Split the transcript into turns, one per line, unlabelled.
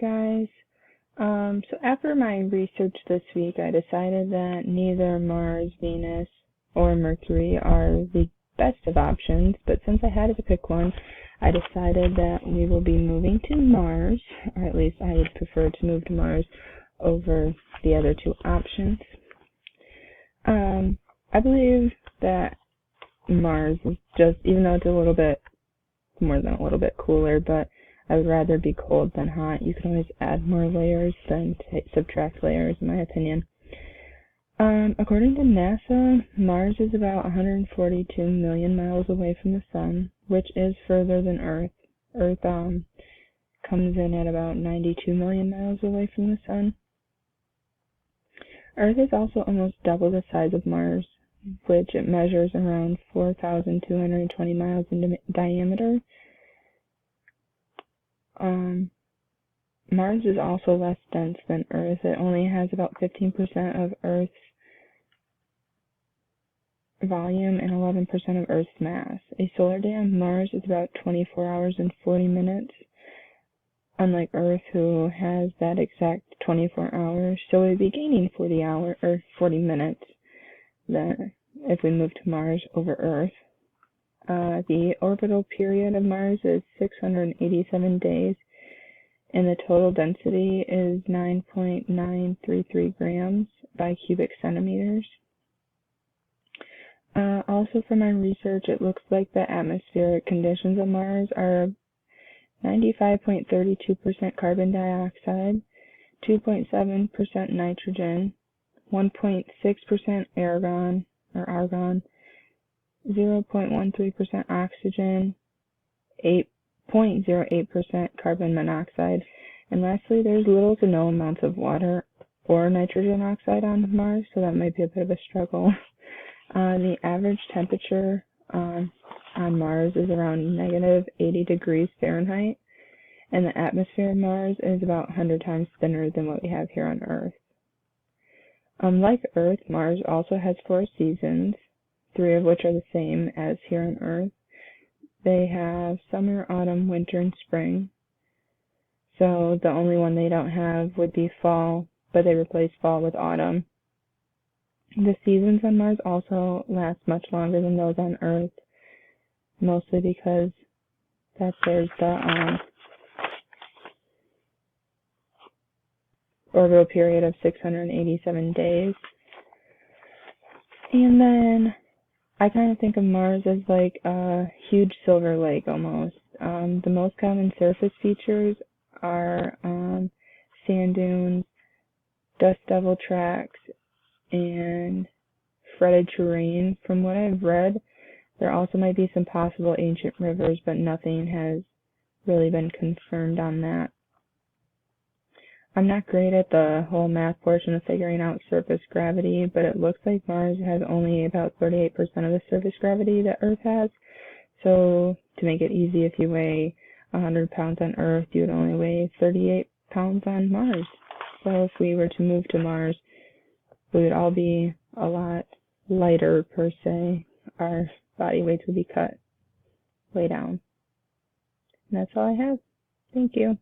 guys. So after my research this week, I decided that neither Mars, Venus, or Mercury are the best of options, but since I had to pick one, I decided that we will be moving to Mars, or at least I would prefer to move to Mars over the other two options. I believe that Mars is just, even though it's a little bit more than a little bit cooler, but I would rather be cold than hot. You can always add more layers than subtract layers, in my opinion. According to NASA, Mars is about 142 million miles away from the Sun, which is further than Earth. Earth comes in at about 92 million miles away from the Sun. Earth is also almost double the size of Mars, which it measures around 4,220 miles in diameter. Mars is also less dense than Earth. It only has about 15% of Earth's volume and 11% of Earth's mass. A solar day on Mars is about 24 hours and 40 minutes, unlike Earth, who has that exact 24 hours. So we'd be gaining 40 minutes then if we move to Mars over Earth. The orbital period of Mars is 687 days, and the total density is 9.933 grams by cubic centimeters. Also from my research, it looks like the atmospheric conditions on Mars are 95.32% carbon dioxide, 2.7% nitrogen, 1.6% argon, 0.13% oxygen, 8.08% carbon monoxide, and lastly, there's little to no amounts of water or nitrogen oxide on Mars, so that might be a bit of a struggle. The average temperature on Mars is around negative 80 degrees Fahrenheit, and the atmosphere of Mars is about 100 times thinner than what we have here on Earth. Like Earth, Mars also has 4 seasons, 3 of which are the same as here on Earth. They have summer, autumn, winter, and spring. So the only one they don't have would be fall, but they replace fall with autumn. The seasons on Mars also last much longer than those on Earth, mostly because there's the orbital period of 687 days. And then I kind of think of Mars as like a huge silver lake almost. The most common surface features are sand dunes, dust devil tracks, and fretted terrain. From what I've read, there also might be some possible ancient rivers, but nothing has really been confirmed on that. I'm not great at the whole math portion of figuring out surface gravity, but it looks like Mars has only about 38% of the surface gravity that Earth has. So to make it easy, if you weigh 100 pounds on Earth, you would only weigh 38 pounds on Mars. So if we were to move to Mars, we would all be a lot lighter per se. Our body weights would be cut way down. And that's all I have. Thank you.